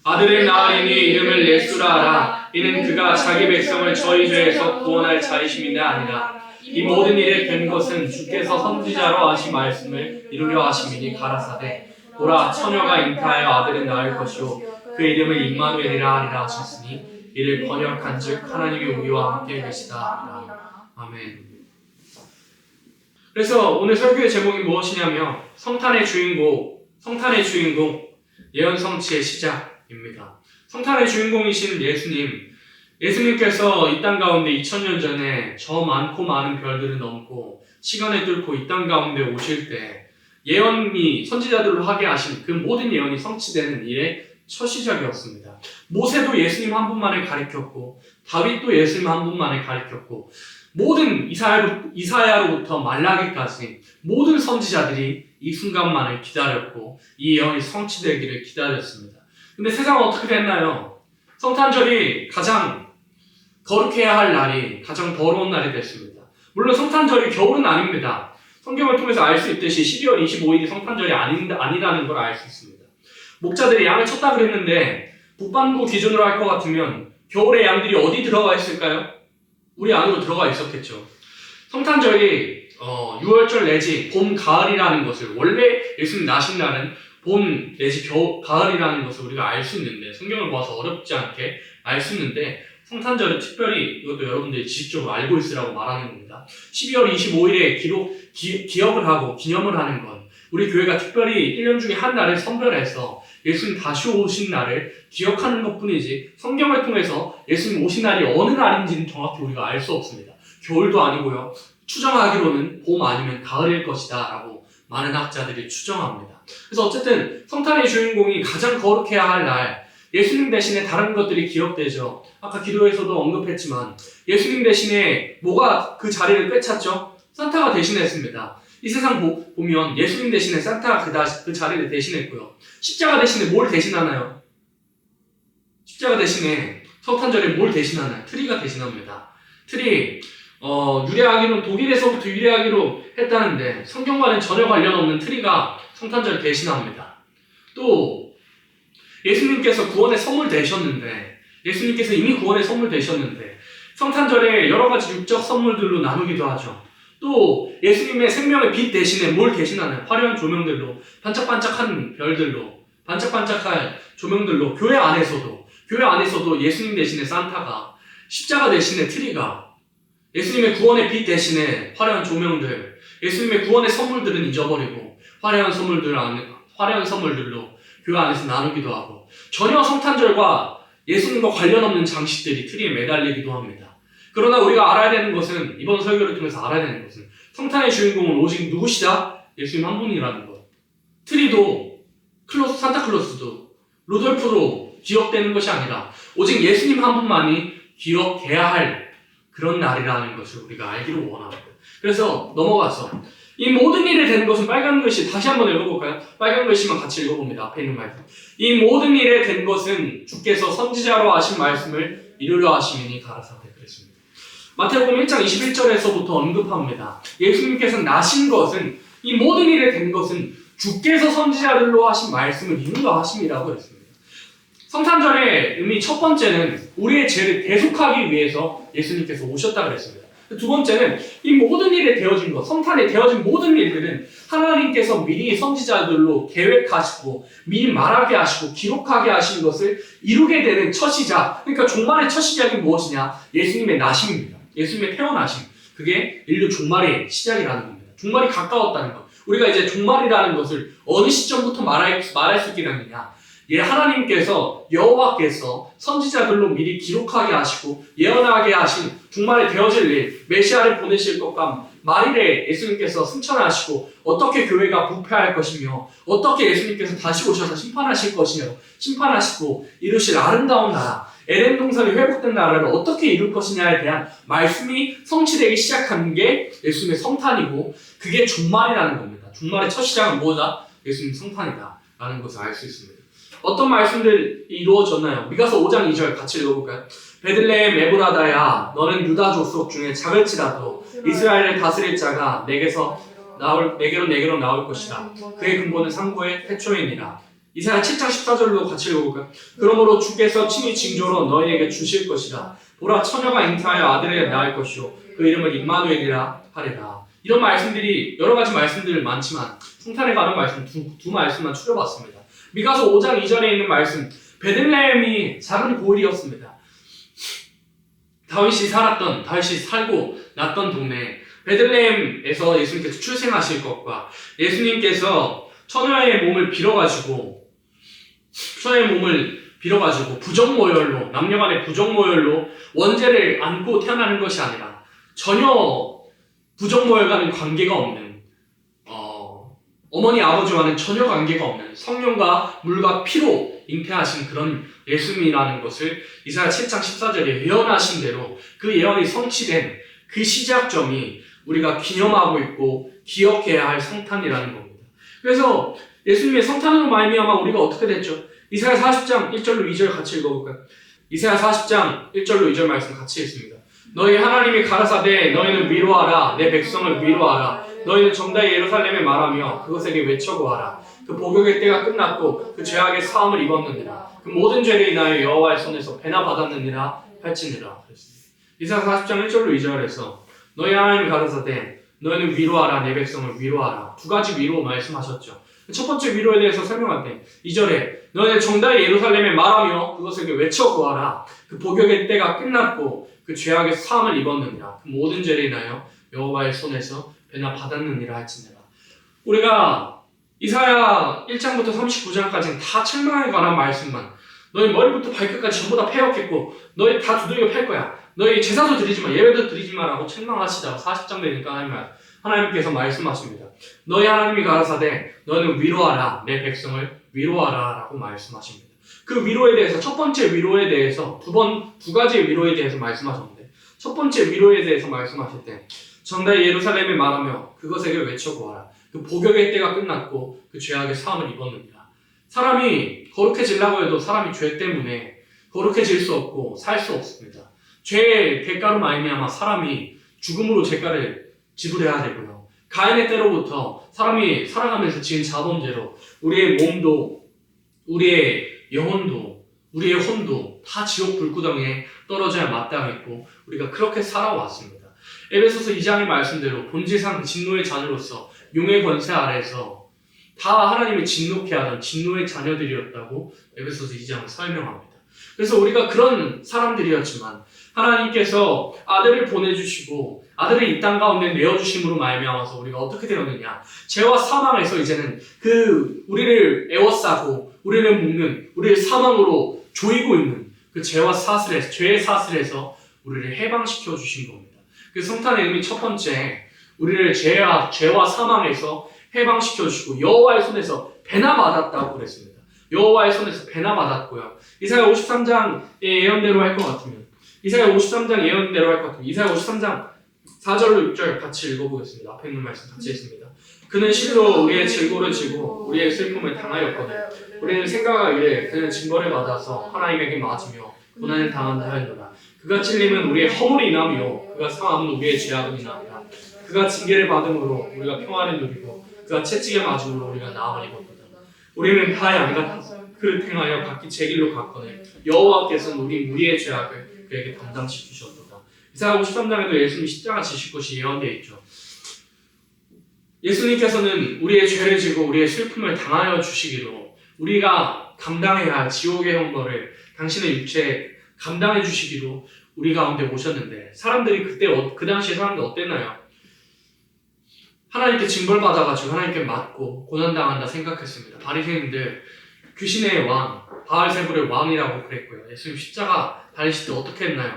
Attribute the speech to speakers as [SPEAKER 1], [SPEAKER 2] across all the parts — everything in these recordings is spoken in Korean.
[SPEAKER 1] 아들을 낳으리니 이름을 예수라 하라. 이는 그가 자기 백성을 저희 죄에서 구원할 자이심이냐 아니라. 이 모든 일에 된 것은 주께서 선지자로 하신 말씀을 이루려 하심이니 가라사대 보라 처녀가 잉타하여 아들을 낳을 것이요 그 이름을 임마누엘이라 하리라 하셨으니 이를 번역한즉 하나님이 우리와 함께 계시다. 아멘. 그래서 오늘 설교의 제목이 무엇이냐면 성탄의 주인공 예언 성취의 시작입니다. 성탄의 주인공이신 예수님께서 이 땅 가운데 2000년 전에 저 많고 많은 별들을 넘고 시간을 뚫고 이 땅 가운데 오실 때 예언이 선지자들로 하게 하신 그 모든 예언이 성취되는 일의 첫 시작이었습니다. 모세도 예수님 한 분만을 가리켰고 다윗도 예수님 한 분만을 가리켰고 모든 이사야로부터 말라기까지 모든 선지자들이 이 순간만을 기다렸고 이 예언이 성취되기를 기다렸습니다. 근데 세상은 어떻게 됐나요? 성탄절이 가장 거룩해야 할 날이 가장 더러운 날이 됐습니다. 물론 성탄절이 겨울은 아닙니다. 성경을 통해서 알 수 있듯이 12월 25일이 성탄절이 아니라는 걸 알 수 있습니다. 목자들이 양을 쳤다 그랬는데 북반구 기준으로 할 것 같으면 겨울에 양들이 어디 들어가 있을까요? 우리 안으로 들어가 있었겠죠. 성탄절이 6월절 내지 봄, 가을이라는 것을 원래 예수님 나신 날은 봄 내지 가을이라는 것을 우리가 알 수 있는데 성경을 보아서 어렵지 않게 알 수 있는데 성탄절은 특별히 이것도 여러분들이 지식적으로 알고 있으라고 말하는 겁니다. 12월 25일에 기억을 하고 기념을 하는 건 우리 교회가 특별히 1년 중에 한 날을 선별해서 예수님 다시 오신 날을 기억하는 것뿐이지 성경을 통해서 예수님 오신 날이 어느 날인지는 정확히 우리가 알 수 없습니다. 겨울도 아니고요. 추정하기로는 봄 아니면 가을일 것이다 라고 많은 학자들이 추정합니다. 그래서 어쨌든 성탄의 주인공이 가장 거룩해야 할 날 예수님 대신에 다른 것들이 기억되죠. 아까 기도에서도 언급했지만 예수님 대신에 뭐가 그 자리를 꿰찼죠? 산타가 대신했습니다. 이 세상 보면 예수님 대신에 산타가 그 자리를 대신했고요. 십자가 대신에 뭘 대신하나요? 십자가 대신에 성탄절에 뭘 대신하나요? 트리가 대신합니다. 트리 유래하기로 독일에서부터 유래하기로 했다는데 성경과는 전혀 관련 없는 트리가 성탄절을 대신합니다. 또 예수님께서 구원의 선물 되셨는데 예수님께서 이미 구원의 선물 되셨는데 성탄절에 여러 가지 육적 선물들로 나누기도 하죠. 또 예수님의 생명의 빛 대신에 뭘 대신하나요? 화려한 조명들로 반짝반짝한 별들로 반짝반짝한 조명들로 교회 안에서도 예수님 대신에 산타가 선지자 대신에 트리가 예수님의 구원의 빛 대신에 화려한 조명들 예수님의 구원의 선물들은 잊어버리고 화려한 선물들로 교회 안에서 나누기도 하고 전혀 성탄절과 예수님과 관련 없는 장식들이 트리에 매달리기도 합니다. 그러나 우리가 알아야 되는 것은 이번 설교를 통해서 알아야 되는 것은 성탄의 주인공은 오직 누구시다? 예수님 한 분이라는 것. 트리도 산타클로스도 루돌프로 기억되는 것이 아니라 오직 예수님 한 분만이 기억돼야 할 그런 날이라는 것을 우리가 알기를 원합니다. 그래서 넘어가서 이 모든 일에 되는 것은 빨간 글씨 다시 한번 읽어볼까요? 빨간 글씨만 같이 읽어봅니다. 앞에 있는 말씀. 이 모든 일에 된 것은 주께서 선지자로 하신 말씀을 이루려 하심이니 가라사대 그랬습니다. 마태복음 1장 21절에서부터 언급합니다. 예수님께서 나신 것은 이 모든 일에 된 것은 주께서 선지자들로 하신 말씀을 이루려 하심이라고 했습니다. 성탄절의 의미 첫 번째는 우리의 죄를 대속하기 위해서 예수님께서 오셨다 그랬습니다. 두 번째는 이 모든 일에 되어진 것, 성탄에 되어진 모든 일들은 하나님께서 미리 선지자들로 계획하시고 미리 말하게 하시고 기록하게 하신 것을 이루게 되는 첫 시작. 그러니까 종말의 첫 시작이 무엇이냐? 예수님의 나심입니다. 예수님의 태어나심. 그게 인류 종말의 시작이라는 겁니다. 종말이 가까웠다는 것. 우리가 이제 종말이라는 것을 어느 시점부터 말할 수 있게 되느냐? 하나님께서 여호와께서 선지자들로 미리 기록하게 하시고 예언하게 하신 종말에 되어질 일, 메시아를 보내실 것과 말일에 예수님께서 승천하시고 어떻게 교회가 부패할 것이며 어떻게 예수님께서 다시 오셔서 심판하실 것이며 심판하시고 이루실 아름다운 나라, 에덴 동산이 회복된 나라를 어떻게 이룰 것이냐에 대한 말씀이 성취되기 시작한 게 예수님의 성탄이고 그게 종말이라는 겁니다. 종말의 첫 시작은 뭐다? 예수님 성탄이다 라는 것을 알 수 있습니다. 어떤 말씀들이 이루어졌나요? 미가서 5장 2절 같이 읽어볼까요? 베들레헴 에브라다야 너는 유다 족속 중에 작을지라도 이스라엘을 다스릴 자가 내게로 나올 것이다. 그의 근본은 상고의 태초이니라. 이사야 7장 14절로 같이 읽어볼까요? 그러므로 주께서 친히 징조로 너희에게 주실 것이라. 보라 처녀가 잉태하여 아들을 낳을 것이요 그 이름을 임마누엘이라 하리라. 이런 말씀들이 여러 가지 말씀들 많지만 성탄에 관한 말씀 두 말씀만 추려봤습니다. 미가서 5장 2절에 있는 말씀, 베들레헴이 작은 고을이었습니다. 다윗이 살고 났던 동네 베들레헴에서 예수님께서 출생하실 것과 예수님께서 처녀의 몸을 빌어가지고 부정모혈로, 남녀간의 부정모혈로 원죄를 안고 태어나는 것이 아니라 전혀 부정모혈과는 관계가 없는 어머니 아버지와는 전혀 관계가 없는 성령과 물과 피로 잉태하신 그런 예수님이라는 것을 이사야 7장 14절에 예언하신 대로 그 예언이 성취된 그 시작점이 우리가 기념하고 있고 기억해야 할 성탄이라는 겁니다. 그래서 예수님의 성탄으로 말미암아 우리가 어떻게 됐죠? 이사야 40장 1절로 2절 같이 읽어볼까요? 이사야 40장 1절로 2절 말씀 같이 읽습니다. 너희 하나님이 가라사대 너희는 위로하라 내 백성을 위로하라 너희는 정다이 예루살렘에 말하며 그것에게 외쳐고하라. 그 복역의 때가 끝났고 그 죄악의 사함을 입었느니라. 그 모든 죄를 인하여 여호와의 손에서 배나 받았느니라 할지니라. 이사야 40장 1절로 2절에서 너희 하나님이 가라사대 너희는 위로하라 내 백성을 위로하라. 두 가지 위로 말씀하셨죠. 첫 번째 위로에 대해서 설명할 때 2절에 너희는 정다이 예루살렘에 말하며 그것에게 외쳐고하라. 그 복역의 때가 끝났고 그 죄악의 사함을 입었느니라. 그 모든 죄를 인하여 여호와의 손에서 배나 받았느니라 할지니라. 우리가 이사야 1장부터 39장까지는 다 책망에 관한 말씀만, 너희 머리부터 발끝까지 전부 다 패였겠고 너희 다 두들겨 팰 거야. 너희 제사도 드리지마 예배도 드리지마 라고 책망하시다가 40장 되니까 하나님께서 말씀하십니다. 너희 하나님이 가라사대 너희는 위로하라 내 백성을 위로하라 라고 말씀하십니다. 그 위로에 대해서 첫 번째 위로에 대해서 두 가지의 위로에 대해서 말씀하셨는데 첫 번째 위로에 대해서 말씀하실 때 정다이 예루살렘에 말하며 그것에게 외쳐보아라. 그 복역의 때가 끝났고 그 죄악의 사함을 입었느니라. 사람이 거룩해지려고 해도 사람이 죄 때문에 거룩해질 수 없고 살 수 없습니다. 죄의 대가로 말미암아 사람이 죽음으로 죄가를 지불해야 되고요. 가인의 때로부터 사람이 살아가면서 지은 자범죄로 우리의 몸도 우리의 영혼도 우리의 혼도 다 지옥 불구덩이에 떨어져야 마땅했고 우리가 그렇게 살아왔습니다. 에베소서 2장의 말씀대로 본질상 진노의 자녀로서 용의 권세 아래에서 다 하나님이 진노케 하던 진노의 자녀들이었다고 에베소서 2장은 설명합니다. 그래서 우리가 그런 사람들이었지만 하나님께서 아들을 보내주시고 아들을 이 땅 가운데 내어주심으로 말미암아서 우리가 어떻게 되었느냐, 죄와 사망에서 이제는 그 우리를 에워싸고 우리를 묶는, 우리를 사망으로 조이고 있는 그 죄의 사슬에서 우리를 해방시켜 주신 겁니다. 그 성탄의 의미 첫 번째, 우리를 죄와 사망에서 해방시켜 주시고 여호와의 손에서 배나 받았다고 그랬습니다. 여호와의 손에서 배나 받았고요. 이사야 53장의 예언대로 할 것 같으면 이사야 53장 4절로 6절 같이 읽어보겠습니다. 앞에 있는 말씀 같이 읽습니다. 그는 실로 우리의 질고를 지고 우리의 슬픔을 당하였거늘 우리는 생각하기를 그는 징벌을 받아서 하나님에게 맞으며 고난을 당한다 하였노라. 그가 찔림은 우리의 허물이 인함이요 그가 상함은 우리의 죄악은 인함이라. 그가 징계를 받음으로 우리가 평안을 누리고 그가 채찍에 맞음으로 우리가 나음을 입었도다. 우리는 다 양같아서 그를 행하여 각기 제 길로 갔거늘 여호와께서는 우리의 죄악을 그에게 담당시키셨도다. 이사야 53장에도 예수님이 십자가 지실 것이 예언되어 있죠. 예수님께서는 우리의 죄를 지고 우리의 슬픔을 당하여 주시기로 우리가 감당해야 할 지옥의 형벌을 당신의 육체에 감당해 주시기로 우리 가운데 오셨는데 사람들이 그 당시에 사람들 어땠나요? 하나님께 징벌받아가지고 하나님께 맞고 고난당한다 생각했습니다. 바리새인들 귀신의 왕, 바알세불의 왕이라고 그랬고요. 예수님 십자가 달리실 때 어떻게 했나요?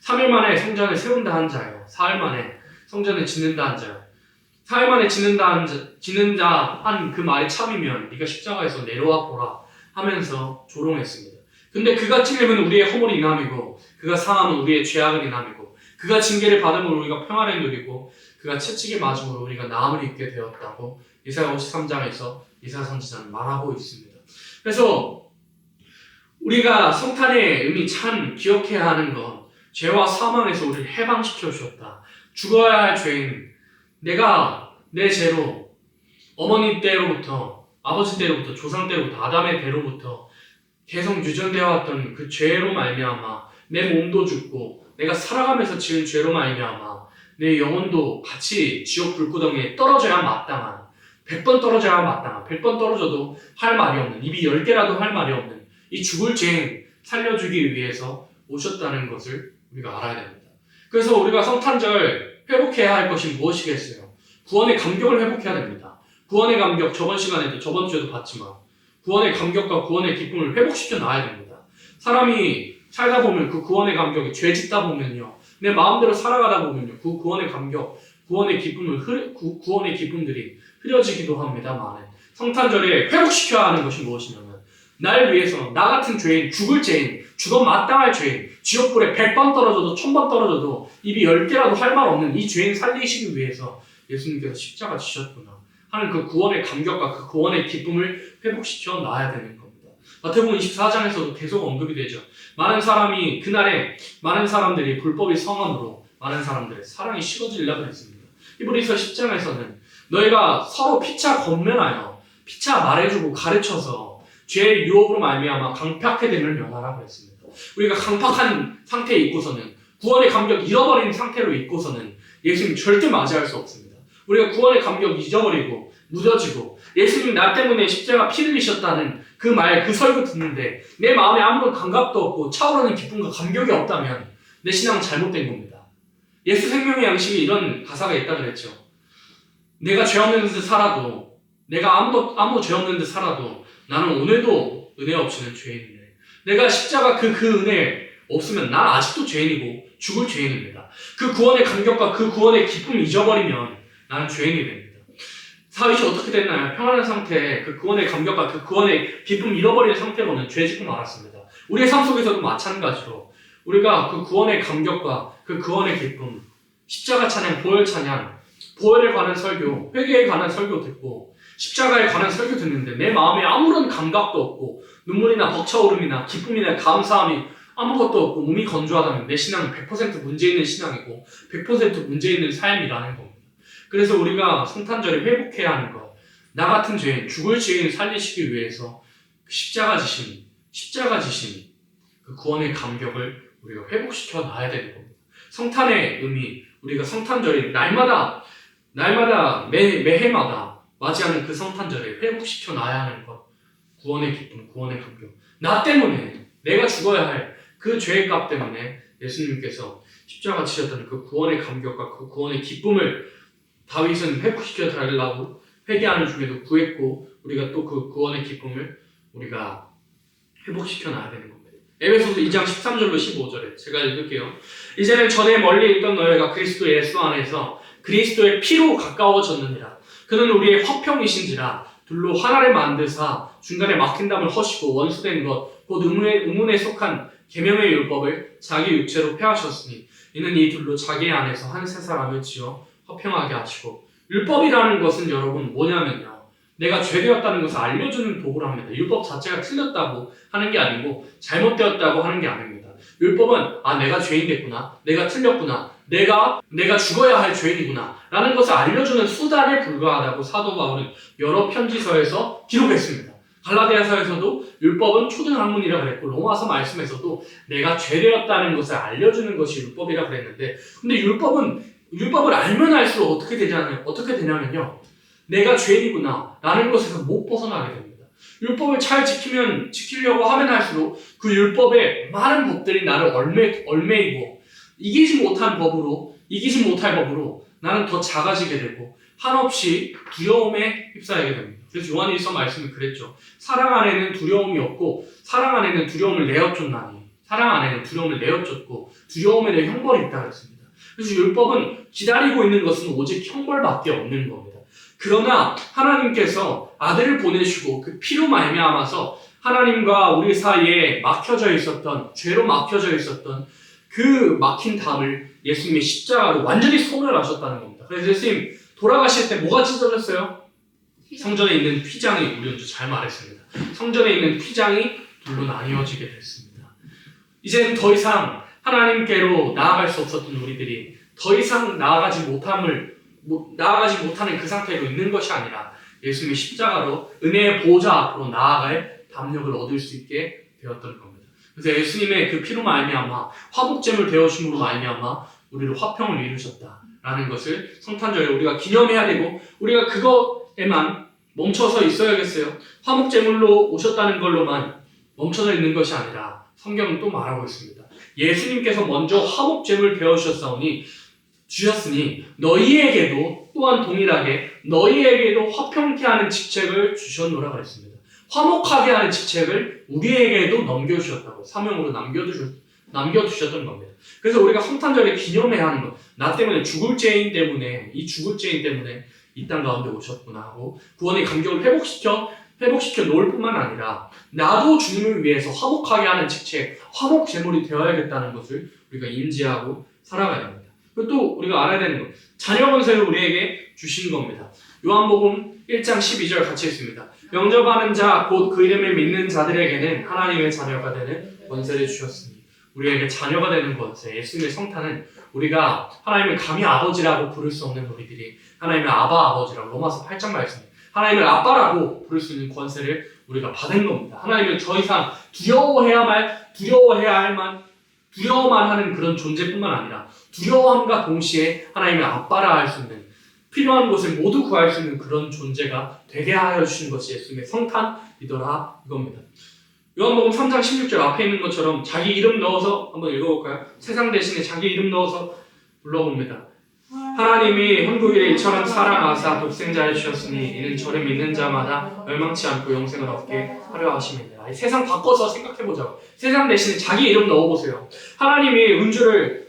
[SPEAKER 1] 3일 만에 성전을 세운다 한 자요. 4일 만에 성전을 짓는다 한 자요. 4일 만에 짓는다 한 그 말이 참이면 네가 십자가에서 내려와 보라 하면서 조롱했습니다. 근데 그가 찔림은 우리의 허물이 인함이고 그가 상함은 우리의 죄악을 인함이고 그가 징계를 받음으로 우리가 평화를 누리고 그가 채찍에 맞음으로 우리가 나음을 입게 되었다고 이사야 53장에서 이사야 선지자는 말하고 있습니다. 그래서 우리가 성탄의 의미 참 기억해야 하는 건 죄와 사망에서 우리를 해방시켜 주셨다. 죽어야 할 죄인 내가 내 죄로 어머니 때로부터 아버지 때로부터 조상 때로부터 아담의 때로부터 계속 유전되어 왔던 그 죄로 말미암아 내 몸도 죽고 내가 살아가면서 지은 죄로 말미암아 내 영혼도 같이 지옥 불구덩이에 떨어져야 마땅한 100번 떨어져야 마땅한 100번 떨어져도 할 말이 없는 입이 10개라도 할 말이 없는 이 죽을 죄인 살려주기 위해서 오셨다는 것을 우리가 알아야 됩니다. 그래서 우리가 성탄절 회복해야 할 것이 무엇이겠어요? 구원의 감격을 회복해야 됩니다. 구원의 감격, 저번 시간에도 저번 주에도 봤지만 구원의 감격과 구원의 기쁨을 회복시켜 놔야 됩니다. 사람이 살다 보면 그 구원의 감격이 죄 짓다 보면요, 내 마음대로 살아가다 보면요, 그 구원의 감격, 구원의 기쁨들이 흐려지기도 합니다만 성탄절에 회복시켜야 하는 것이 무엇이냐면 날 위해서 나 같은 죄인, 죽을 죄인, 죽어 마땅할 죄인, 지옥불에 100번 떨어져도 1000번 떨어져도 입이 10개라도 할 말 없는 이 죄인 살리시기 위해서 예수님께서 십자가 지셨구나 하는 그 구원의 감격과 그 구원의 기쁨을 회복시켜 놔야 되는 겁니다. 마태복음 24장에서도 계속 언급이 되죠. 그날에 많은 사람들이 불법이 성함으로 많은 사람들의 사랑이 식어지리라 그랬습니다. 히브리서 10장에서는 너희가 서로 피차 권면하여 피차 말해주고 가르쳐서 죄의 유혹으로 말미암아 강팍하게 됨을 면하라 그랬습니다. 우리가 강팍한 상태에 있고서는 구원의 감격 잃어버린 상태로 있고서는 예수님 절대 맞이할 수 없습니다. 우리가 구원의 감격 잊어버리고 무뎌지고 예수님 나 때문에 십자가 피 흘리셨다는 그 말, 그 설교 듣는데 내 마음에 아무런 감각도 없고 차오르는 기쁨과 감격이 없다면 내 신앙은 잘못된 겁니다. 예수 생명의 양식에 이런 가사가 있다 그랬죠. 내가 죄 없는 듯 살아도 내가 아무 죄 없는 듯 살아도 나는 오늘도 은혜 없이는 죄인이네. 내가 십자가 그 은혜 없으면 난 아직도 죄인이고 죽을 죄인입니다. 그 구원의 감격과 그 구원의 기쁨을 잊어버리면 나는 죄인이 됩니다. 사윗이 어떻게 됐나요? 평안한 상태에 그 구원의 감격과 그 구원의 기쁨을 잃어버린 상태로는 죄 짓고 말았습니다. 우리의 삶 속에서도 마찬가지로 우리가 그 구원의 감격과 그 구원의 기쁨, 십자가 찬양, 보혈 찬양, 보혈에 관한 설교, 회개에 관한 설교 듣고 십자가에 관한 설교 듣는데 내 마음에 아무런 감각도 없고 눈물이나 벅차오름이나 기쁨이나 감사함이 아무것도 없고 몸이 건조하다면 내 신앙은 100% 문제 있는 신앙이고 100% 문제 있는 삶이라는 겁니다. 그래서 우리가 성탄절에 회복해야 하는 것, 나 같은 죄인, 죽을 죄인 살리시기 위해서 십자가 지신 그 구원의 감격을 우리가 회복시켜 놔야 되는 겁니다. 성탄의 의미, 우리가 성탄절에 날마다 매해마다 맞이하는 그 성탄절에 회복시켜 놔야 하는 것, 구원의 기쁨, 구원의 감격. 나 때문에 내가 죽어야 할 그 죄의 값 때문에 예수님께서 십자가 지셨다는 그 구원의 감격과 그 구원의 기쁨을 다윗은 회복시켜 달라고 회개하는 중에도 구했고 우리가 또 그 구원의 기쁨을 우리가 회복시켜 놔야 되는 겁니다. 에베소서 2장 13절로 15절에 제가 읽을게요. 이제는 전에 멀리 있던 너희가 그리스도 예수 안에서 그리스도의 피로 가까워졌느니라. 그는 우리의 화평이신지라 둘로 하나를 만드사 중간에 막힌 담을 허시고 원수된 것 곧 의문에 속한 계명의 율법을 자기 육체로 폐하셨으니 이는 이 둘로 자기 안에서 한 세 사람을 지어 화평하게 하시고. 율법이라는 것은 여러분 뭐냐면요, 내가 죄되었다는 것을 알려주는 도구를 합니다. 율법 자체가 틀렸다고 하는 게 아니고 잘못되었다고 하는 게 아닙니다. 율법은 내가 죄인 됐구나, 내가 틀렸구나, 내가 죽어야 할 죄인이구나 라는 것을 알려주는 수단에 불과하다고 사도 바울은 여러 편지서에서 기록했습니다. 갈라디아서에서도 율법은 초등학문이라 그랬고 로마서 말씀에서도 내가 죄되었다는 것을 알려주는 것이 율법이라 그랬는데, 근데 율법을 알면 알수록 어떻게 되냐면요, 내가 죄인이구나 라는 것에서 못 벗어나게 됩니다. 율법을 잘 지키려고 하면 할수록 그 율법의 많은 법들이 나를 얽매이고 이기지 못할 법으로 나는 더 작아지게 되고 한없이 두려움에 휩싸이게 됩니다. 그래서 요한일서 말씀이 그랬죠. 사랑 안에는 두려움이 없고 사랑 안에는 두려움을 내어쫓나니 사랑 안에는 두려움을 내어쫓고 두려움에 대해 형벌이 있다 그랬습니다. 그래서 율법은 기다리고 있는 것은 오직 형벌밖에 없는 겁니다. 그러나 하나님께서 아들을 보내시고 그 피로 말미암아서 하나님과 우리 사이에 죄로 막혀져 있었던 그 막힌 담을 예수님이 십자가로 완전히 소멸하셨다는 겁니다. 그래서 예수님 돌아가실 때 뭐가 찢어졌어요? 성전에 있는 휘장이, 우리 연주 잘 말했습니다. 성전에 있는 휘장이 둘로 나뉘어지게 됐습니다. 이제는 더 이상 하나님께로 나아갈 수 없었던 우리들이 더 이상 나아가지 못하는 그 상태로 있는 것이 아니라 예수님의 십자가로 은혜의 보좌 앞으로 나아갈 담력을 얻을 수 있게 되었던 겁니다. 그래서 예수님의 그 피로 말미암아 화목제물 되어심으로 말미암아 우리를 화평을 이루셨다라는 것을 성탄절에 우리가 기념해야 되고, 우리가 그것에만 멈춰서 있어야겠어요. 화목제물로 오셨다는 걸로만 멈춰져 있는 것이 아니라 성경은 또 말하고 있습니다. 예수님께서 먼저 화목제물 주셨으니 너희에게도 또한 동일하게 너희에게도 화평케 하는 직책을 주셨노라 그랬습니다. 화목하게 하는 직책을 우리에게도 넘겨주셨다고, 사명으로 남겨두셨던 겁니다. 그래서 우리가 성탄절에 기념해야 하는 것, 나 때문에 죽을 죄인 때문에 이 땅 가운데 오셨구나 하고 구원의 감격을 회복시켜 놓을 뿐만 아니라 나도 주님을 위해서 화목하게 하는 직책, 화목 제물이 되어야겠다는 것을 우리가 인지하고 살아가야 됩니다. 그리고 또 우리가 알아야 되는 것, 자녀 권세를 우리에게 주신 겁니다. 요한복음 1장 12절 같이 읽습니다. 영접하는 자 곧 그 이름을 믿는 자들에게는 하나님의 자녀가 되는 권세를 주셨으니. 우리에게 자녀가 되는 권세, 예수님의 성탄은 우리가 하나님을 감히 아버지라고 부를 수 없는 우리들이 하나님의 아바 아버지라고, 로마서 8장 말씀, 하나님을 아빠라고 부를 수 있는 권세를 우리가 받은 겁니다. 하나님을 더 이상 두려워만 하는 그런 존재뿐만 아니라 두려워함과 동시에 하나님의 아빠라 할 수 있는, 필요한 것을 모두 구할 수 있는 그런 존재가 되게 하여 주신 것이 예수님의 성탄이더라 이겁니다. 요한복음 3장 16절 앞에 있는 것처럼 자기 이름 넣어서 한번 읽어볼까요? 세상 대신에 자기 이름 넣어서 불러봅니다. 하나님이 한국인을 이처럼 사랑하사 독생자를 주셨으니 이는 저를 믿는 자마다 멸망치 않고 영생을 얻게 하려 하심이니라. 세상 바꿔서 생각해보자고. 세상 대신에 자기 이름 넣어보세요. 하나님이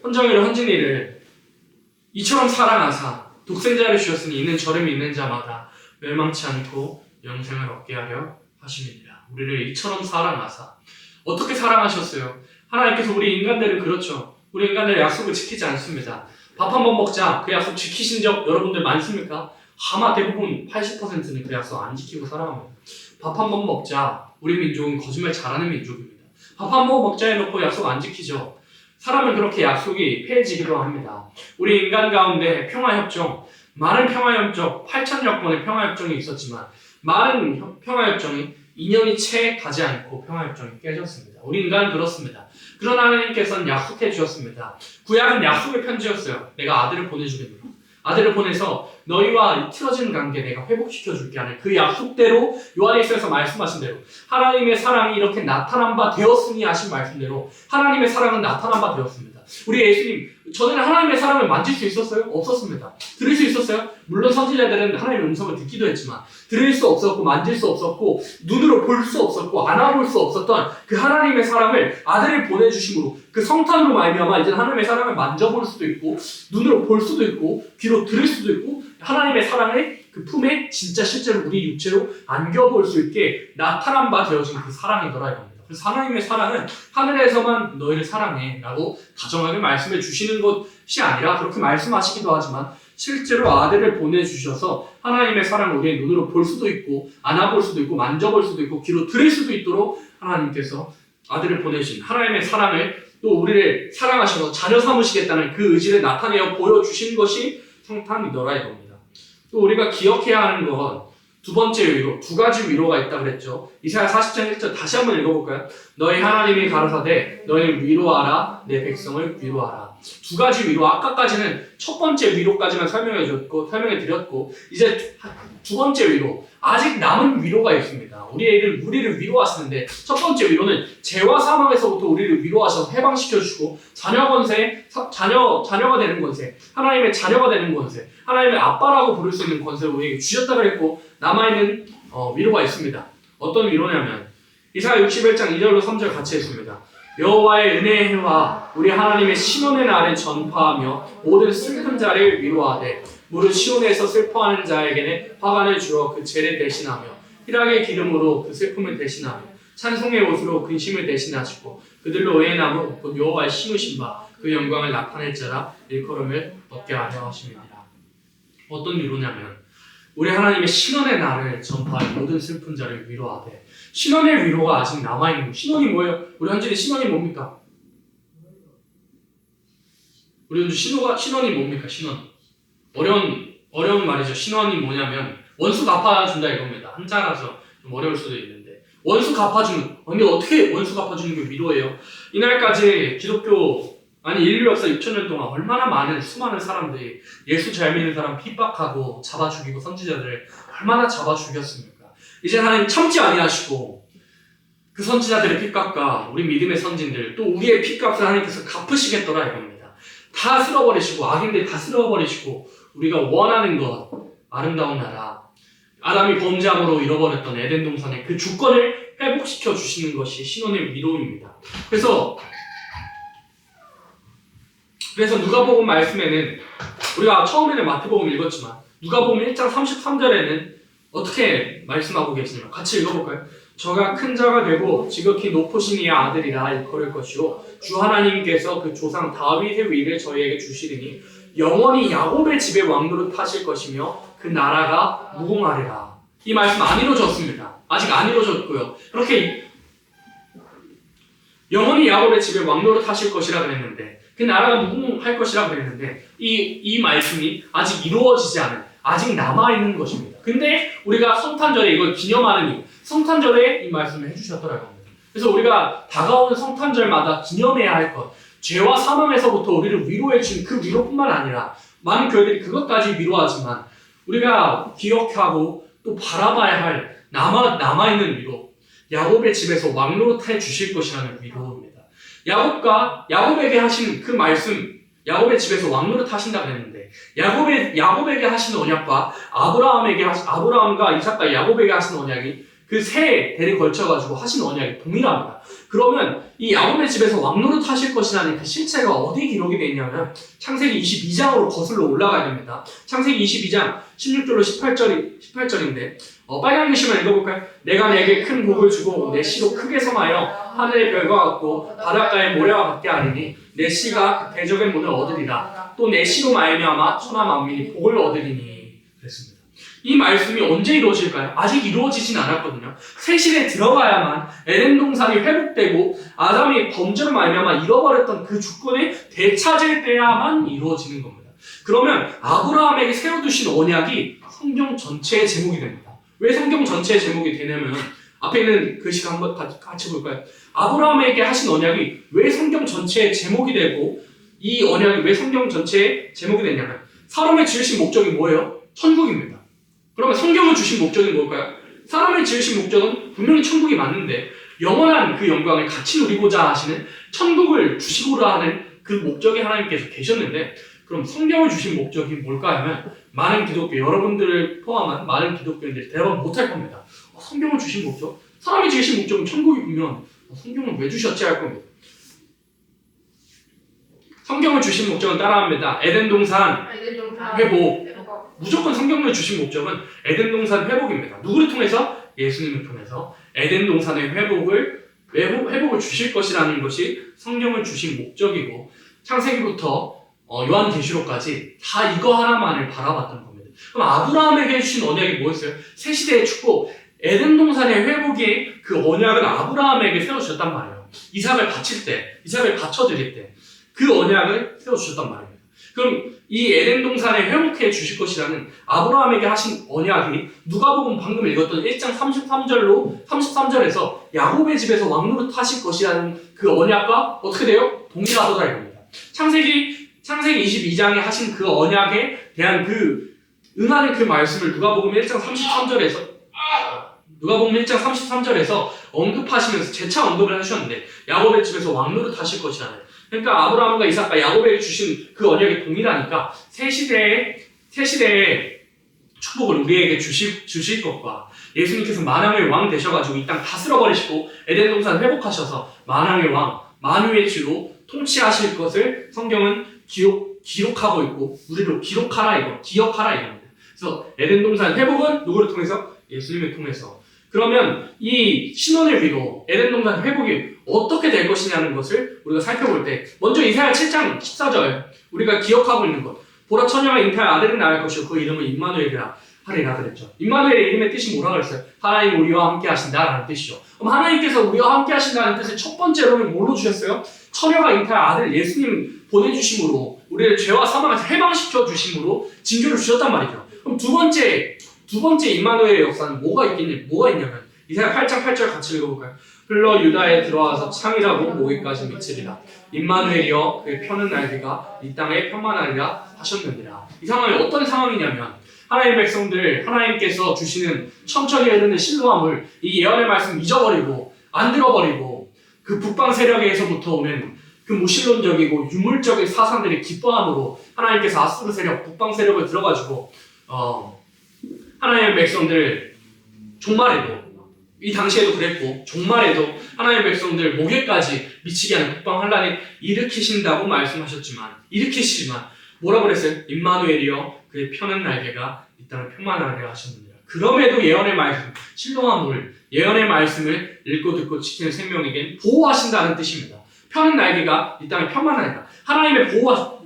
[SPEAKER 1] 헌정이를 헌진이를 이처럼 사랑하사 독생자를 주셨으니 이는 저를 믿는 자마다 멸망치 않고 영생을 얻게 하려 하심이니라. 우리를 이처럼 사랑하사. 어떻게 사랑하셨어요? 하나님께서 우리 인간들은 그렇죠. 우리 인간들은 약속을 지키지 않습니다. 밥 한 번 먹자, 그 약속 지키신 적 여러분들 많습니까? 아마 대부분 80%는 그 약속 안 지키고 살아갑니다. 밥 한 번 먹자, 우리 민족은 거짓말 잘하는 민족입니다. 밥 한 번 먹자 해놓고 약속 안 지키죠. 사람은 그렇게 약속이 폐해지기도 합니다. 우리 인간 가운데 평화협정, 많은 평화협정, 8,000여 건의 평화협정이 있었지만 많은 평화협정이 2년이 채 가지 않고 평화협정이 깨졌습니다. 우리 인간은 그렇습니다. 그러나 하나님께서는 약속해 주셨습니다. 구약은 약속의 편지였어요. 내가 아들을 보내주겠노라. 아들을 보내서 너희와 틀어진 관계 내가 회복시켜 줄게 하는 그 약속대로, 요한일서에서 말씀하신 대로 하나님의 사랑이 이렇게 나타난 바 되었으니 하신 말씀대로 하나님의 사랑은 나타난 바 되었습니다. 우리 예수님, 전에는 하나님의 사랑을 만질 수 있었어요? 없었습니다. 들을 수 있었어요? 물론 선지자들은 하나님의 음성을 듣기도 했지만 들을 수 없었고, 만질 수 없었고, 눈으로 볼 수 없었고, 안아볼 수 없었던 그 하나님의 사랑을 아들을 보내주심으로, 그 성탄으로 말미암아 이제 하나님의 사랑을 만져볼 수도 있고, 눈으로 볼 수도 있고, 귀로 들을 수도 있고, 하나님의 사랑을 그 품에 진짜 실제로 우리 육체로 안겨볼 수 있게 나타난 바 되어진 그 사랑이더라 이겁니다. 그래서 하나님의 사랑은 하늘에서만 너희를 사랑해 라고 다정하게 말씀해 주시는 것이 아니라, 그렇게 말씀하시기도 하지만 실제로 아들을 보내주셔서 하나님의 사랑을 우리의 눈으로 볼 수도 있고, 안아볼 수도 있고, 만져볼 수도 있고, 귀로 들을 수도 있도록 하나님께서 아들을 보내신 하나님의 사랑을, 또 우리를 사랑하셔서 자녀 삼으시겠다는 그 의지를 나타내어 보여주신 것이 성탄이더라 이겁니다. 또 우리가 기억해야 하는 건 두 번째 위로, 두 가지 위로가 있다 그랬죠. 이사야 40장 1절 다시 한번 읽어볼까요? 너희 하나님이 가라사대 너희를 위로하라, 내 백성을 위로하라. 두 가지 위로, 아까까지는 첫 번째 위로까지만 설명해 드렸고, 이제 두 번째 위로, 아직 남은 위로가 있습니다. 우리를 위로하시는데, 첫 번째 위로는 죄와 사망에서부터 우리를 위로하셔서 해방시켜주시고, 자녀가 되는 권세, 하나님의 자녀가 되는 권세, 하나님의 아빠라고 부를 수 있는 권세를 우리에게 주셨다 그랬고, 남아있는 위로가 있습니다. 어떤 위로냐면 이사야 61장 2절로 3절 같이 했습니다. 여호와의 은혜의 해와 우리 하나님의 신원의 날에 전파하며 모든 슬픈 자를 위로하되 무릇 시온에서 슬퍼하는 자에게는 화관을 주어 그 죄를 대신하며 희락의 기름으로 그 슬픔을 대신하며 찬송의 옷으로 근심을 대신하시고 그들로 의인함으로 곧 여호와의 심으신 바 그 영광을 나타낼 자라 일컬음을 얻게 하려 하십니다. 어떤 위로냐면 우리 하나님의 신원의 날을 전파할 모든 슬픈 자를 위로하되, 신원의 위로가 아직 남아있는 거예요. 신원이 뭐예요? 우리 현진이 신원이 뭡니까? 우리 현진 신원이 뭡니까? 신원. 어려운 말이죠. 신원이 뭐냐면 원수 갚아준다 이겁니다. 한자라서 좀 어려울 수도 있는데 원수 갚아주는 근데 어떻게 원수 갚아주는 게 위로예요? 이날까지 인류 역사 6,000년 동안 얼마나 많은 수많은 사람들이 예수 잘 믿는 사람 핍박하고 잡아 죽이고 선지자들을 얼마나 잡아 죽였습니까? 이제 하나님 참지 아니하시고 그 선지자들의 핏값과 우리 믿음의 선진들 또 우리의 핏값을 하나님께서 갚으시겠더라 이겁니다. 다 쓸어버리시고 악인들 다 쓸어버리시고 우리가 원하는 것 아름다운 나라 아담이 범죄함으로 잃어버렸던 에덴 동산의 그 주권을 회복시켜 주시는 것이 신혼의 위로입니다. 그래서 누가복음 말씀에는 우리가 처음에는 마태복음 읽었지만 누가복음 1장 33절에는 어떻게 말씀하고 계시냐면 같이 읽어볼까요? 저가 큰 자가 되고 지극히 높으신 이의 아들이라 일컬을 것이요 주 하나님께서 그 조상 다윗의 위를 저희에게 주시리니 영원히 야곱의 집에 왕노릇 하실 것이며 그 나라가 무궁하리라. 이 말씀 안 이루어졌습니다. 아직 안 이루어졌고요. 그렇게 영원히 야곱의 집에 왕노릇 하실 것이라 그랬는데 그 나라가 무궁할 것이라 그랬는데 이 말씀이 아직 이루어지지 않은 아직 남아있는 것입니다. 근데 우리가 성탄절에 이걸 기념하는 이유 성탄절에 이 말씀을 해주셨더라고요. 그래서 우리가 다가오는 성탄절마다 기념해야 할 것 죄와 사망에서부터 우리를 위로해 주신 그 위로뿐만 아니라 많은 교회들이 그것까지 위로하지만 우리가 기억하고 또 바라봐야 할 남아있는 위로 야곱의 집에서 왕노릇해 주실 것이라는 위로입니다. 야곱에게 하신 그 말씀 야곱의 집에서 왕노릇 하신다 그랬는데 야곱에게 하신 언약과 아브라함과 이삭과 야곱에게 하신 언약이 그 세 대를 걸쳐가지고 하신 언약이 동일합니다. 그러면 이 야곱의 집에서 왕노릇 하실 것이라는 그 실체가 어디 기록이 되어 있냐면 창세기 22장으로 거슬러 올라가야 됩니다. 창세기 22장 16절로 18절인데 빨간 글씨만 읽어볼까요? 내가 내게 큰 복을 주고 내 씨로 크게 성하여 하늘의 별과 같고 바닷가의 모래와 같게 하리니 내 씨가 그 대적의 문을 얻으리라. 또 내 씨로 말미암아 천하 만민이 복을 얻으리니 그랬습니다. 이 말씀이 언제 이루어질까요? 아직 이루어지진 않았거든요. 새 시대에 들어가야만 에덴 동산이 회복되고 아담이 범죄로 말미암아 잃어버렸던 그 주권을 되찾을 때야만 이루어지는 겁니다. 그러면 아브라함에게 세워두신 언약이 성경 전체의 제목이 됩니다. 왜 성경 전체의 제목이 되냐면 앞에 있는 글씨를 한번 같이 볼까요? 아브라함에게 하신 언약이 왜 성경 전체의 제목이 되고 이 언약이 왜 성경 전체의 제목이 됐냐면 사람을 지으신 목적이 뭐예요? 천국입니다. 그러면 성경을 주신 목적이 뭘까요? 사람을 지으신 목적은 분명히 천국이 맞는데 영원한 그 영광을 같이 누리고자 하시는 천국을 주시고자 하는 그 목적이 하나님께서 계셨는데 그럼 성경을 주신 목적이 뭘까 하면 많은 기독교, 여러분들을 포함한 많은 기독교인들이 대답 못할 겁니다. 성경을 주신 목적? 사람이 지으신 목적은 천국이면 성경을 왜 주셨지 할 겁니다. 성경을 주신 목적은 따라합니다. 에덴 동산 회복. 무조건 성경을 주신 목적은 에덴 동산 회복입니다. 누구를 통해서? 예수님을 통해서 에덴 동산의 회복을 주실 것이라는 것이 성경을 주신 목적이고 창세기부터 요한계시록까지 다 이거 하나만을 바라봤던 겁니다. 그럼 아브라함에게 주신 언약이 뭐였어요? 새 시대의 축복, 에덴 동산의 회복이 그 언약을 아브라함에게 세워주셨단 말이에요. 이삭을 바쳐드릴 때 그 언약을 세워주셨단 말입니다. 그럼 이 에덴 동산에 회복해 주실 것이라는 아브라함에게 하신 언약이 누가복음 방금 읽었던 1장 33절에서 야곱의 집에서 왕노릇 하실 것이라는 그 언약과 어떻게 돼요? 동일하더라 이겁니다. 창세기 22장에 하신 그 언약에 대한 그 응하는 그 말씀을 누가복음 1장 33절에서 언급하시면서 재차 언급을 하셨는데 야곱의 집에서 왕노릇 하실 것이라는 그러니까 아브라함과 이삭과 야곱에게 주신 그 언약이 동일하니까 새 시대의 축복을 우리에게 주실 것과 예수님께서 만왕의 왕 되셔가지고 이 땅 다 쓸어버리시고 에덴 동산 회복하셔서 만왕의 왕 만유의 주로 통치하실 것을 성경은 기록하고 있고 우리로 기억하라 이겁니다. 그래서 에덴 동산 회복은 누구를 통해서? 예수님을 통해서. 그러면 이 신혼의 위로 에덴 동산 회복이 어떻게 될 것이냐는 것을 우리가 살펴볼 때 먼저 이사야 7장 14절 우리가 기억하고 있는 것 보라 처녀가 잉태할 아들이 낳을 것이고 그 이름은 임마누엘이라 하리라 그랬죠. 임마누엘의 이름의 뜻이 뭐라 그랬어요? 하나님 우리와 함께 하신다라는 뜻이죠. 그럼 하나님께서 우리와 함께 하신다는 뜻을 첫 번째로는 뭘로 주셨어요? 처녀가 잉태할 아들 예수님 보내주심으로 우리를 죄와 사망에서 해방시켜 주심으로 징조를 주셨단 말이죠. 그럼 두 번째 두 번째 임마누엘의 역사는 뭐가 있냐면 이사야 8장 8절 같이 읽어볼까요? 흘러 유다에 들어와서 창이라고 모기까지 미치리라. 임마누엘이여 그의 펴는 날개가 이 땅에 편만하리라 하셨느니라. 이 상황이 어떤 상황이냐면 하나님의 백성들 하나님께서 주시는 천천히 흐르는 실로암을 이 예언의 말씀 잊어버리고 안 들어버리고 그 북방 세력에서부터 오는 그 무신론적이고 유물적인 사상들이 기뻐함으로 하나님께서 아수르 세력, 북방 세력을 들어가지고 하나님의 백성들 종말에도 이 당시에도 그랬고 종말에도 하나님의 백성들 목에까지 미치게 하는 북방 환란을 일으키신다고 말씀하셨지만 뭐라고 그랬어요? 임마누엘이여 그의 펴는 날개가 이 땅을 편만하게 하셨느니라. 그럼에도 예언의 말씀, 신령한 예언의 말씀을 읽고 듣고 지키는 생명에겐 보호하신다는 뜻입니다. 펴는 날개가 이 땅에 편만하니까 하나님의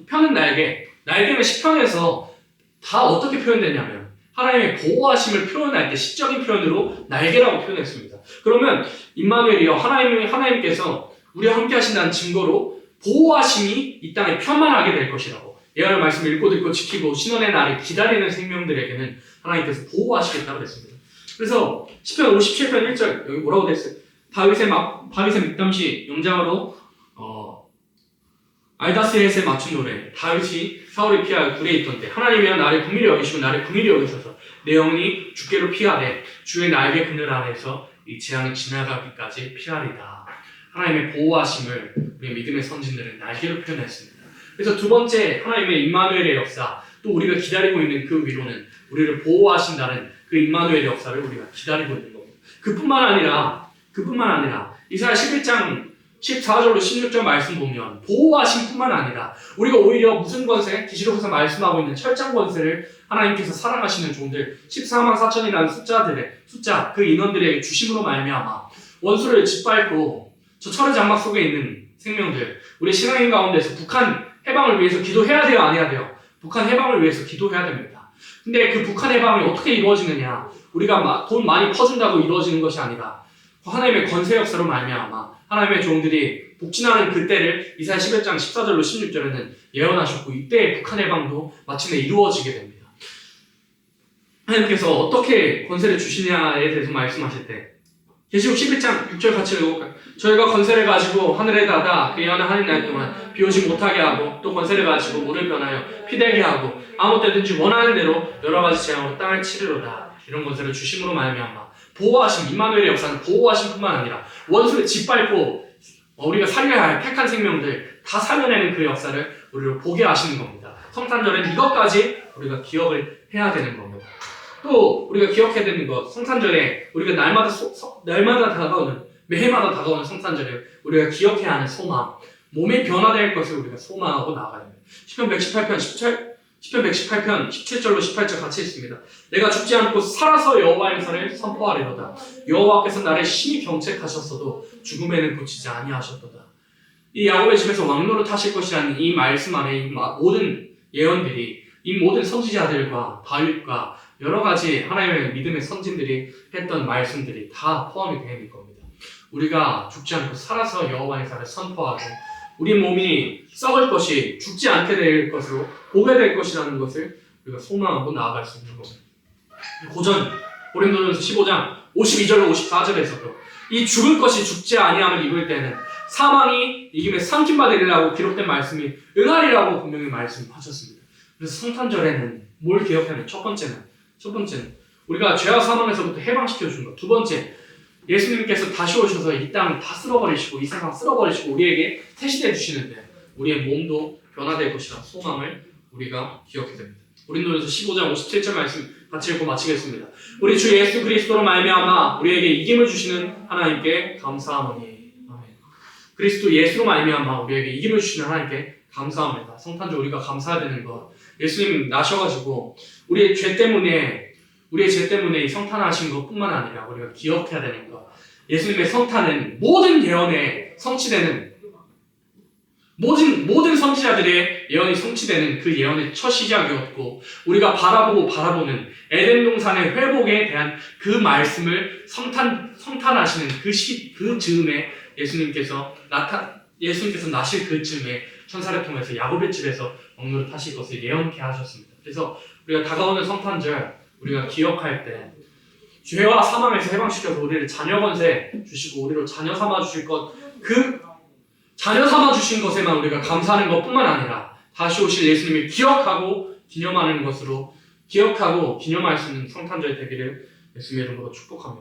[SPEAKER 1] 펴는 날개는 시편에서 다 어떻게 표현되냐면 하나님의 보호하심을 표현할 때 시적인 표현으로 날개라고 표현했습니다. 그러면 임마누엘이여 하나님께서 우리와 함께 하신다는 증거로 보호하심이 이 땅에 편만하게 될 것이라고 예언의 말씀을 읽고 듣고 지키고 신원의 날을 기다리는 생명들에게는 하나님께서 보호하시겠다고 그랬습니다. 그래서 시편 57편 1절 여기 뭐라고 됐어요? 다윗의 믹담시 영장으로 알다스햇에 맞춘 노래. 다윗이 사울을 피하여 굴에 있던데 하나님이여 나를 긍휼히 여기시고 나를 긍휼히 여기셔서 내 영혼이 주께로 피하되 주의 날개 그늘 안에서 이 재앙이 지나가기까지 피하리다. 하나님의 보호하심을 우리 믿음의 선진들은 날개로 표현했습니다. 그래서 두 번째 하나님의 임마누엘의 역사, 또 우리가 기다리고 있는 그 위로는 우리를 보호하신다는 그 임마누엘의 역사를 우리가 기다리고 있는 겁니다. 그뿐만 아니라 이사야 11장 14절로 16절 말씀 보면 보호하심뿐만 아니라 우리가 오히려 무슨 권세? 계시록에서 말씀하고 있는 철장 권세를 하나님께서 사랑하시는 종들 14만 4천이라는 숫자 그 인원들에게 주심으로 말미암아 원수를 짓밟고 저 철의 장막 속에 있는 생명들 우리 신앙인 가운데서 북한 해방을 위해서 기도해야 돼요? 안 해야 돼요? 북한 해방을 위해서 기도해야 됩니다. 근데 그 북한 해방이 어떻게 이루어지느냐? 우리가 돈 많이 퍼준다고 이루어지는 것이 아니라 하나님의 권세 역사로 말미암아 하나님의 종들이 복진하는 그때를 이사야 11장 14절로 16절에는 예언하셨고 이때의 북한 해방도 마침내 이루어지게 됩니다. 하나님께서 어떻게 권세를 주시냐에 대해서 말씀하실 때 계시록 11장 6절 같이 읽어볼까요? 저희가 권세를 가지고 하늘에 닫아 그 예언을 하는 날 동안 비 오지 못하게 하고 또 권세를 가지고 물을 변하여 피되게 하고 아무 때든지 원하는 대로 여러 가지 재앙으로 땅을 치르로다. 이런 권세를 주심으로 말미암아 보호하심, 임마누엘의 역사는 보호하심뿐만 아니라 원수를 짓밟고 우리가 살려야 할 택한 생명들 다 살려내는 그 역사를 우리를 보게 하시는 겁니다. 성탄절엔 이것까지 우리가 기억을 해야 되는 겁니다. 또 우리가 기억해야 되는 것, 성탄절에 우리가 날마다 다가오는 매해마다 다가오는 성탄절에 우리가 기억해야 하는 소망, 몸이 변화될 것을 우리가 소망하고 나아가야 됩니다. 시편 118편 17절로 18절 같이 있습니다. 내가 죽지 않고 살아서 여호와의 행사를 선포하리로다. 여호와께서 나를 심히 경책하셨어도 죽음에는 고치지 아니하셨도다. 이 야곱의 집에서 왕노릇 하실 것이라는 이 말씀 안에 이 모든 예언들이 이 모든 선지자들과 다윗과 여러 가지 하나님의 믿음의 선진들이 했던 말씀들이 다 포함이 되어 있는 겁니다. 우리가 죽지 않고 살아서 여호와의 행사를 선포하고 우리 몸이 썩을 것이 죽지 않게 될 것으로 보게 될 것이라는 것을 우리가 소망하고 나아갈 수 있는 겁니다. 고전 고린도전서 15장 52절로 54절에서도 이 죽을 것이 죽지 아니함을 입을 때는 사망이 이김에 삼킴받으리라고 기록된 말씀이 응하리라고 분명히 말씀하셨습니다. 그래서 성탄절에는 뭘 기억하냐면 첫 번째는 우리가 죄와 사망에서부터 해방시켜 준 것. 두 번째, 예수님께서 다시 오셔서 이 땅 다 쓸어버리시고 이 세상 쓸어버리시고 우리에게 새 시대 주시는데 우리의 몸도 변화될 것이라 소망을 우리가 기억해야 됩니다. 고린도전서 15장 57절 말씀 같이 읽고 마치겠습니다. 우리 주 예수 그리스도로 말미암아 우리에게 이김을 주시는 하나님께 감사하노니. 아멘. 그리스도 예수로 말미암아 우리에게 이김을 주시는 하나님께 감사합니다. 성탄절 우리가 감사해야 되는 것. 예수님 나셔가지고 우리의 죄 때문에 이 성탄하신 것뿐만 아니라 우리가 기억해야 되는 것. 예수님의 성탄은 모든 예언에 성취되는 모든 선지자들의 예언이 성취되는 그 예언의 첫 시작이었고 우리가 바라보는 에덴 동산의 회복에 대한 그 말씀을 성탄하시는 그 즈음에 예수님께서 나실 그 즈음에 천사를 통해서 야곱의 집에서 왕노릇 하실 것을 예언케 하셨습니다. 그래서 우리가 다가오는 성탄절 우리가 기억할 때 죄와 사망에서 해방시켜서 우리를 자녀 권세 주시고 우리로 자녀 삼아 주실 것, 그 자녀 삼아 주신 것에만 우리가 감사하는 것뿐만 아니라 다시 오실 예수님을 기억하고 기념하는 것으로 기억하고 기념할 수 있는 성탄절 되기를 예수님의 이름으로 축복합니다.